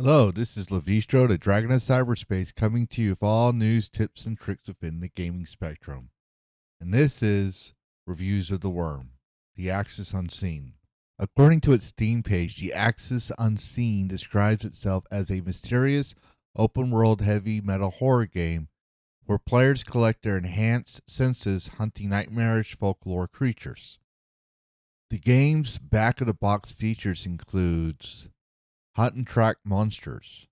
Hello, this is Lavistro, the Dragon of Cyberspace, coming to you with all news, tips, and tricks within the gaming spectrum. And this is Reviews of the Whyrm, the Axis Unseen. According to its Steam page, the Axis Unseen describes itself as a mysterious, open world heavy metal horror game where players collect their enhanced senses hunting nightmarish folklore creatures. The game's back of the box features includes Hunt and Track Monsters,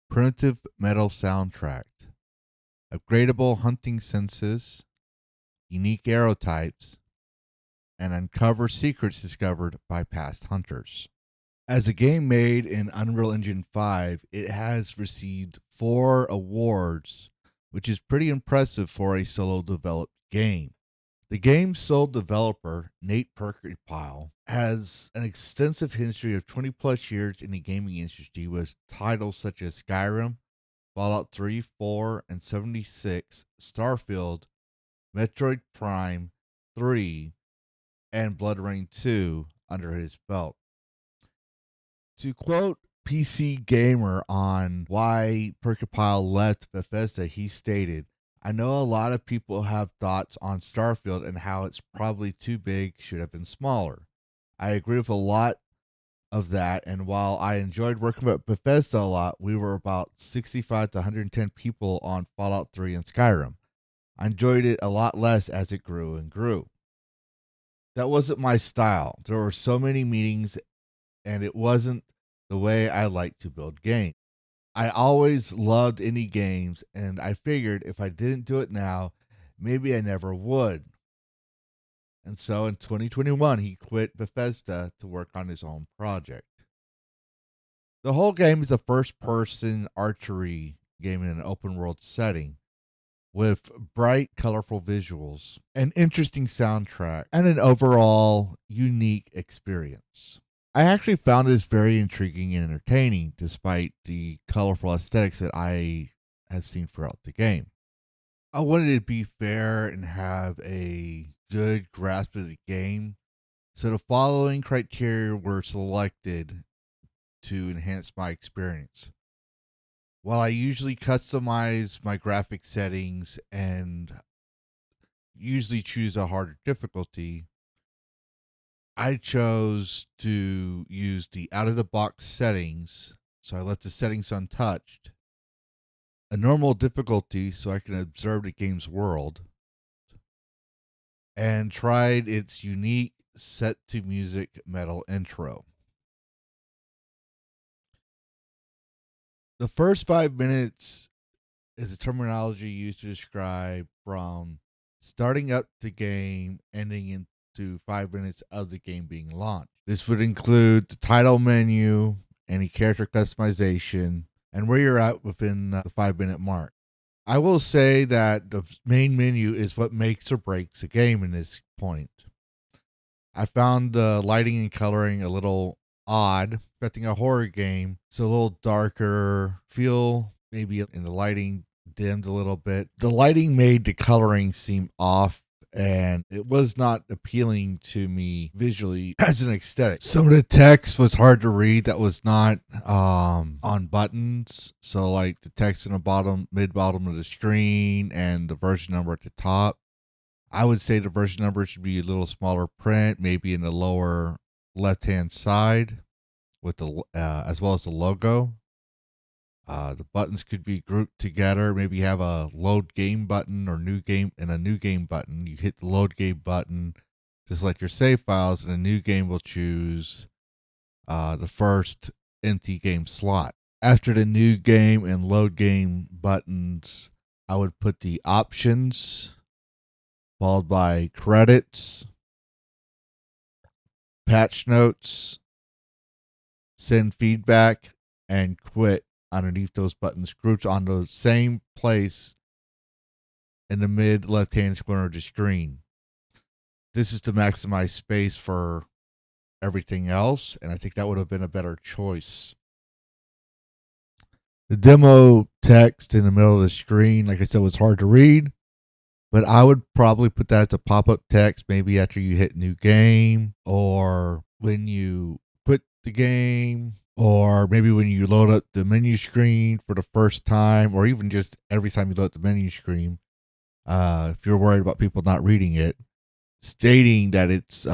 primitive metal soundtrack, upgradable hunting senses, unique arrow types, and uncover secrets discovered by past hunters. As a game made in Unreal Engine 5, it has received 4 awards, which is pretty impressive for a solo developed game. The game's sole developer, Nate Perkypile, has an extensive history of 20 plus years in the gaming industry with titles such as Skyrim, Fallout 3, 4, and 76, Starfield, Metroid Prime 3, and Blood Rain 2 under his belt. To quote PC Gamer on why Perkypile left Bethesda, he stated, I know a lot of people have thoughts on Starfield and how it's probably too big, should have been smaller. I agree with a lot of that, and while I enjoyed working with Bethesda a lot, we were about 65 to 110 people on Fallout 3 and Skyrim. I enjoyed it a lot less as it grew and grew. That wasn't my style. There were so many meetings, and it wasn't the way I like to build games. I always loved indie games, and I figured if I didn't do it now, maybe I never would. And so in 2021, he quit Bethesda to work on his own project. The whole game is a first person archery game in an open world setting with bright, colorful visuals, an interesting soundtrack, and an overall unique experience. I actually found this very intriguing and entertaining despite the colorful aesthetics that I have seen throughout the game. I wanted it to be fair and have a good grasp of the game, so the following criteria were selected to enhance my experience. While I usually customize my graphic settings and usually choose a harder difficulty, I chose to use the out of the box settings. So I left the settings untouched. A normal difficulty so I can observe the game's world. And tried its unique set to music metal intro. The first 5 minutes is a terminology used to describe from starting up the game, ending into 5 minutes of the game being launched. This would include the title menu, any character customization, and where you're at within the 5 minute mark. I will say that the main menu is what makes or breaks a game in this point. I found the lighting and coloring a little odd, expecting a horror game. It's a little darker feel, maybe in the lighting dimmed a little bit. The lighting made the coloring seem off, and it was not appealing to me visually as an aesthetic. Some of the text was hard to read that was not on buttons. So like the text in the mid bottom of the screen and the version number at the top. I would say the version number should be a little smaller print, maybe in the lower left-hand side, with the as well as the logo. The buttons could be grouped together. Maybe have a load game button or new game and a new game button. You hit the load game button to select your save files, and a new game will choose the first empty game slot. After the new game and load game buttons, I would put the options followed by credits, patch notes, send feedback, and quit underneath those buttons, grouped on the same place in the mid left hand corner of the screen. This is to maximize space for everything else, and I think that would have been a better choice. The demo text in the middle of the screen, like I said, was hard to read. But I would probably put that as a pop-up text maybe after you hit new game or when you quit the game or maybe when you load up the menu screen for the first time, or even just every time you load the menu screen, if you're worried about people not reading it, stating that its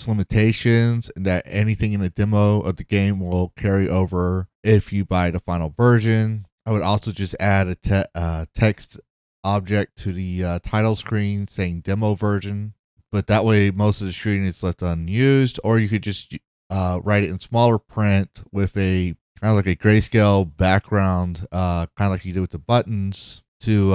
limitations and that anything in the demo of the game will carry over if you buy the final version. I would also just add a text object to the title screen saying demo version, but that way most of the screen is left unused. Or you could just write it in smaller print with a kind of like a grayscale background, kind of like you did with the buttons, to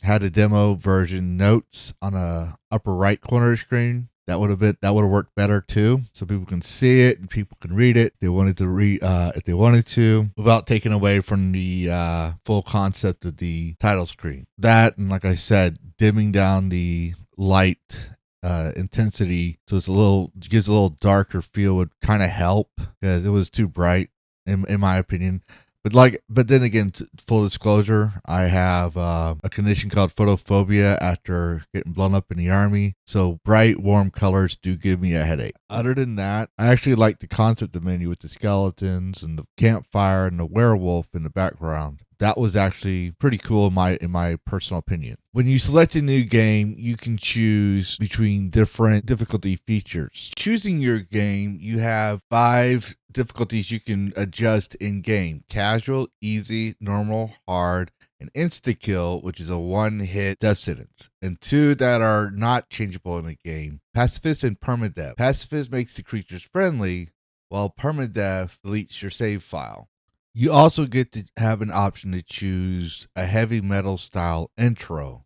have the demo version notes on a upper right corner of the screen. That would have worked better too, so people can see it and people can read it. They wanted to read if they wanted to, without taking away from the full concept of the title screen. That, and like I said, dimming down the light intensity so gives a little darker feel would kind of help, because it was too bright in my opinion. But then again, full disclosure, I have a condition called photophobia after getting blown up in the army. So bright, warm colors do give me a headache. Other than that, I actually like the concept of the menu with the skeletons and the campfire and the werewolf in the background. That was actually pretty cool in my personal opinion. When you select a new game, you can choose between different difficulty features. Choosing your game, you have 5 difficulties you can adjust in game: casual, easy, normal, hard, and insta-kill, which is a one-hit death sentence, and 2 that are not changeable in the game: pacifist and permadeath. Pacifist makes the creatures friendly, while permadeath deletes your save file. You also get to have an option to choose a heavy metal style intro,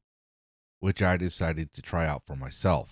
which I decided to try out for myself.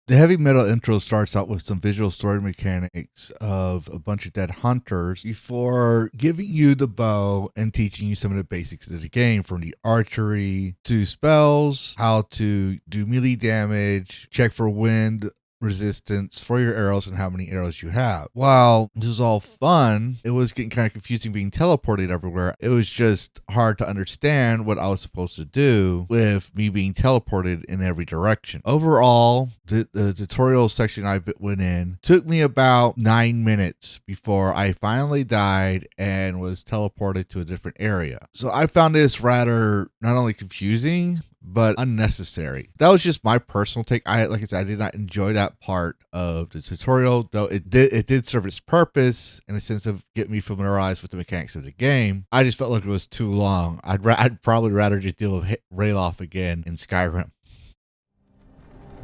The heavy metal intro starts out with some visual story mechanics of a bunch of dead hunters before giving you the bow and teaching you some of the basics of the game, from the archery to spells, how to do melee damage, check for wind resistance for your arrows and how many arrows you have. While this is all fun, it was getting kind of confusing being teleported everywhere. It was just hard to understand what I was supposed to do with me being teleported in every direction. Overall, the tutorial section I went in took me about 9 minutes before I finally died and was teleported to a different area. So I found this rather not only confusing, but unnecessary. That was just my personal take. Like I said, I did not enjoy that part of the tutorial, though it did serve its purpose in a sense of getting me familiarized with the mechanics of the game. I just felt like it was too long. I'd probably rather just deal with Rayloff again in Skyrim.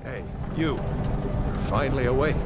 Hey, you're finally awake.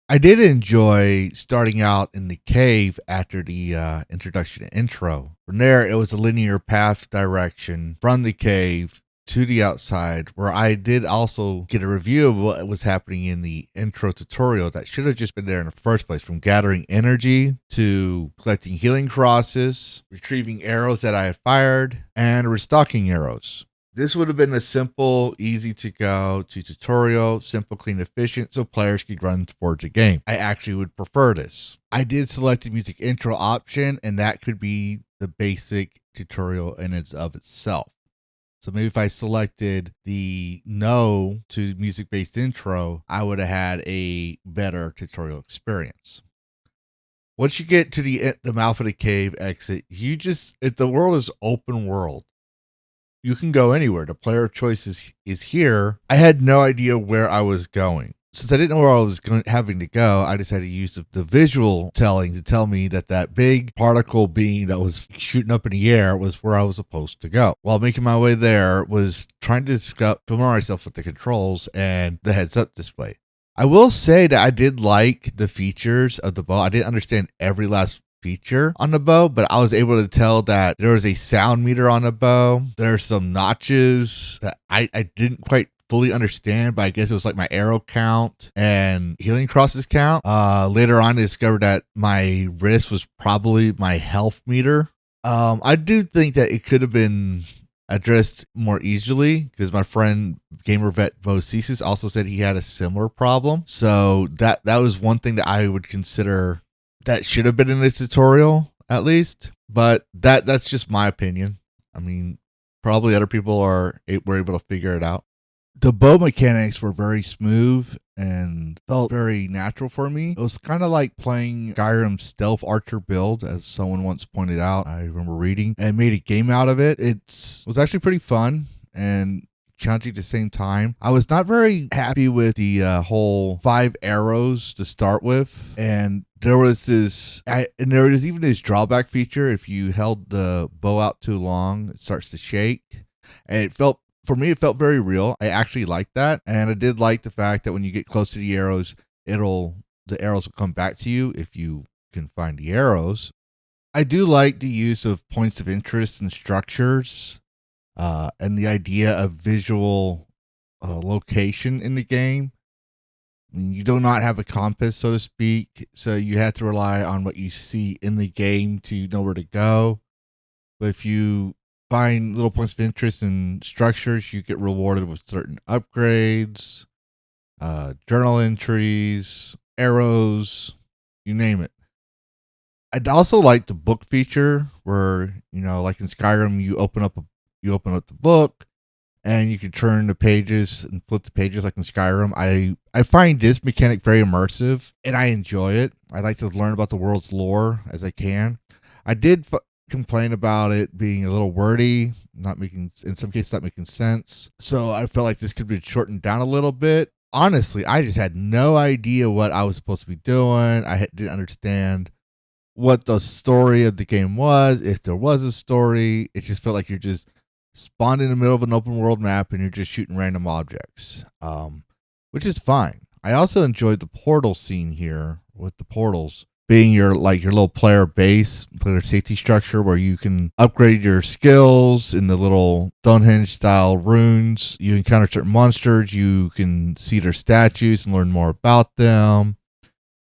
I did enjoy starting out in the cave after the introduction and intro. From there, it was a linear path direction from the cave to the outside, where I did also get a review of what was happening in the intro tutorial that should have just been there in the first place, from gathering energy to collecting healing crosses, retrieving arrows that I had fired, and restocking arrows. This would have been a simple, easy to go to tutorial, simple, clean, efficient, so players could run towards the game. I actually would prefer this. I did select the music intro option, and that could be the basic tutorial in its of itself. So maybe if I selected the no to music-based intro, I would have had a better tutorial experience. Once you get to the mouth of the cave exit, the world is open world. You can go anywhere. The player choice is here. I had no idea where I was going. Since I didn't know where I was having to go, I decided to use the visual telling to tell me that big particle being that was shooting up in the air was where I was supposed to go. While making my way there, was trying to familiarize myself with the controls and the heads-up display. I will say that I did like the features of the bow. I didn't understand every last feature on the bow, but I was able to tell that there was a sound meter on the bow. There's some notches that I didn't quite fully understand, but I guess it was like my arrow count and healing crosses count. Later on, I discovered that my wrist was probably my health meter. I do think that it could have been addressed more easily, because my friend GamerVet Vocesis also said he had a similar problem. So that was one thing that I would consider that should have been in the tutorial, at least. But that's just my opinion. I mean, probably other people were able to figure it out. The bow mechanics were very smooth and felt very natural for me. It was kind of like playing Skyrim's stealth archer build, as someone once pointed out. I remember reading and made a game out of it. It was actually pretty fun and challenging at the same time. I was not very happy with the whole 5 arrows to start with, and there was even this drawback feature. If you held the bow out too long, it starts to shake, and for me, it felt very real. I actually liked that. And I did like the fact that when you get close to the arrows, the arrows will come back to you if you can find the arrows. I do like the use of points of interest and structures, and the idea of visual location in the game. I mean, you do not have a compass, so to speak, so you have to rely on what you see in the game to know where to go. But if you find little points of interest and structures, you get rewarded with certain upgrades, journal entries, arrows, you name it. I'd also like the book feature where, like in Skyrim, you open up the book and you can turn the pages and flip the pages like in Skyrim. I find this mechanic very immersive and I enjoy it. I like to learn about the world's lore as I can. I did complain about it being a little wordy, in some cases not making sense. So I felt like this could be shortened down a little bit. Honestly, I just had no idea what I was supposed to be doing. Didn't understand what the story of the game was, if there was a story. It just felt like you're just spawned in the middle of an open world map and you're just shooting random objects, which is fine. I also enjoyed the portal scene here, with the portals being your little player safety structure where you can upgrade your skills in the little Stonehenge style runes. You encounter certain monsters, you can see their statues and learn more about them.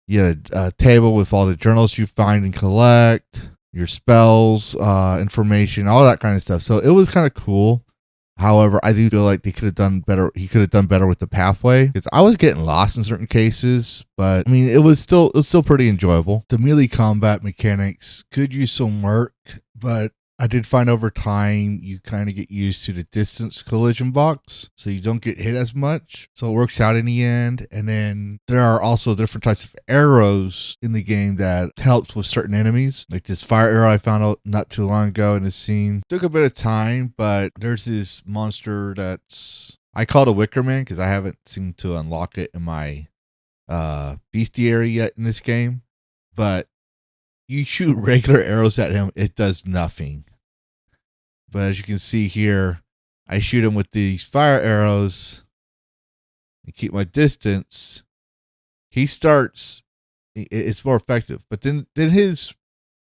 You had a table with all the journals you find and collect, your spells, information, all that kind of stuff. So it was kind of cool. However, I do feel like they could have done better. He could have done better with the pathway, because I was getting lost in certain cases. But I mean, it was still pretty enjoyable. The melee combat mechanics could use some work, but I did find over time you kind of get used to the distance collision box, so you don't get hit as much. So it works out in the end. And then there are also different types of arrows in the game that helps with certain enemies. Like this fire arrow I found out not too long ago in the scene. Took a bit of time, but there's this monster I call it a Wicker Man because I haven't seemed to unlock it in my bestiary yet in this game. But you shoot regular arrows at him, it does nothing. But as you can see here, I shoot him with these fire arrows and keep my distance. It's more effective. But then his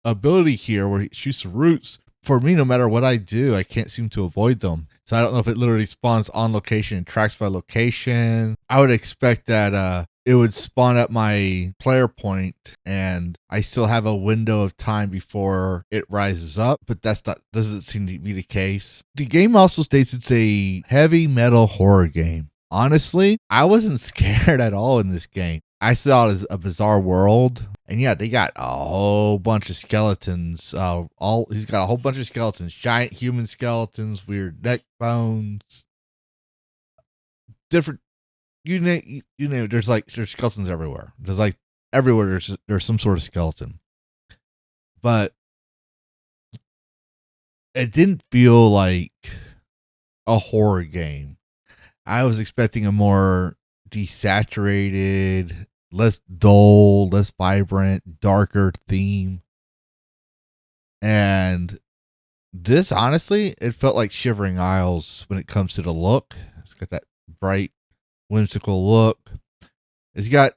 ability here where he shoots the roots, for me, no matter what I do, I can't seem to avoid them. So I don't know if it literally spawns on location and tracks by location. I would expect that it would spawn at my player point and I still have a window of time before it rises up, but doesn't seem to be the case. The game also states it's a heavy metal horror game. Honestly, I wasn't scared at all in this game. I saw it as a bizarre world. And yeah, they got a whole bunch of skeletons. He's got a whole bunch of skeletons, giant human skeletons, weird neck bones, different. You name it. There's skeletons everywhere. Everywhere. There's some sort of skeleton, but it didn't feel like a horror game. I was expecting a more desaturated, less dull, less vibrant, darker theme. And this, honestly, it felt like Shivering Isles when it comes to the look. It's got that bright, whimsical look. It's got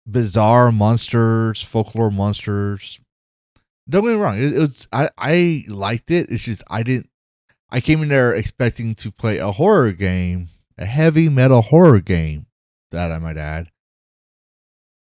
bizarre monsters, folklore monsters. Don't get me wrong. I liked it. It's just I came in there expecting to play a horror game, a heavy metal horror game, that I might add.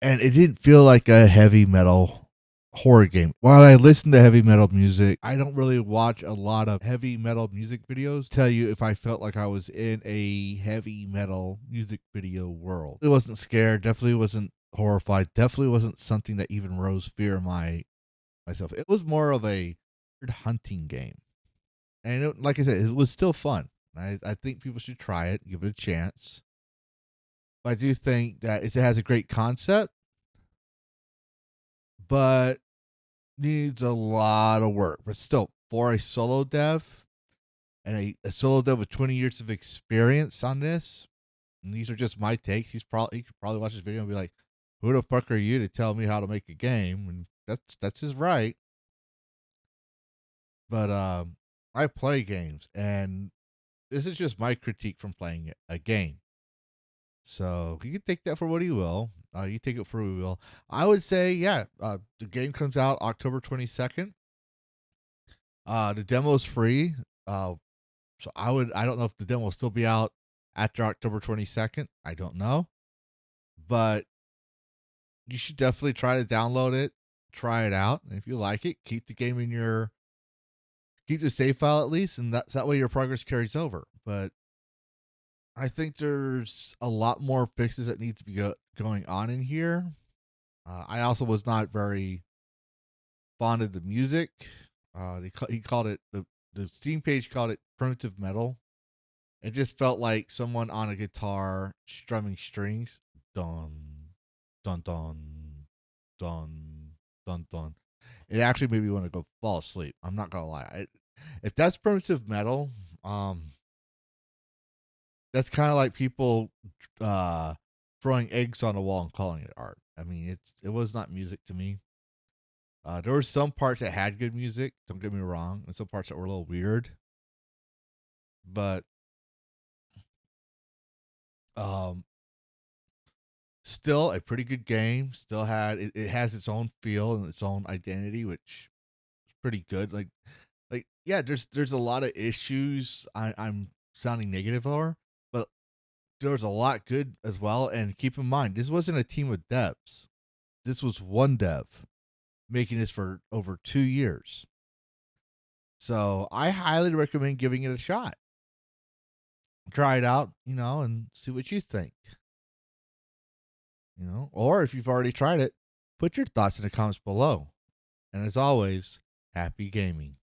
And it didn't feel like a heavy metal horror game. While I listen to heavy metal music, I don't really watch a lot of heavy metal music videos to tell you if I felt like I was in a heavy metal music video world. It wasn't scared, definitely wasn't horrified, definitely wasn't something that even rose fear in myself. It was more of a hunting game. And like I said, it was still fun. I think people should try it, give it a chance. But I do think that it has a great concept, but needs a lot of work. But still, for a solo dev and a solo dev with 20 years of experience on this, and these are just my takes. He could probably watch this video and be like, "Who the fuck are you to tell me how to make a game?" And that's his right. But I play games, and this is just my critique from playing a game. So you can take that for what you will. You take it for what you will. I would say, yeah, the game comes out October 22nd. The demo is free. So I don't know if the demo will still be out after October 22nd. I don't know. But you should definitely try to download it, try it out. And if you like it, keep the game in keep the save file at least, and that way your progress carries over. But I think there's a lot more fixes that need to be going on in here. I also was not very fond of the music. He called it the Steam page called it primitive metal. It just felt like someone on a guitar strumming strings. Dun dun dun dun dun dun. It actually made me want to go fall asleep. I'm not gonna lie. If that's primitive metal, that's kind of like people uh, throwing eggs on a wall and calling it art. I mean, it was not music to me. There were some parts that had good music. Don't get me wrong, and some parts that were a little weird. But um, still a pretty good game. Still it has its own feel and its own identity, which is pretty good. Like yeah, there's a lot of issues I'm sounding negative over, but there was a lot good as well. And keep in mind, this wasn't a team of devs. This was one dev making this for over 2 years. So I highly recommend giving it a shot. Try it out, and see what you think. Or if you've already tried it, put your thoughts in the comments below. And as always, happy gaming.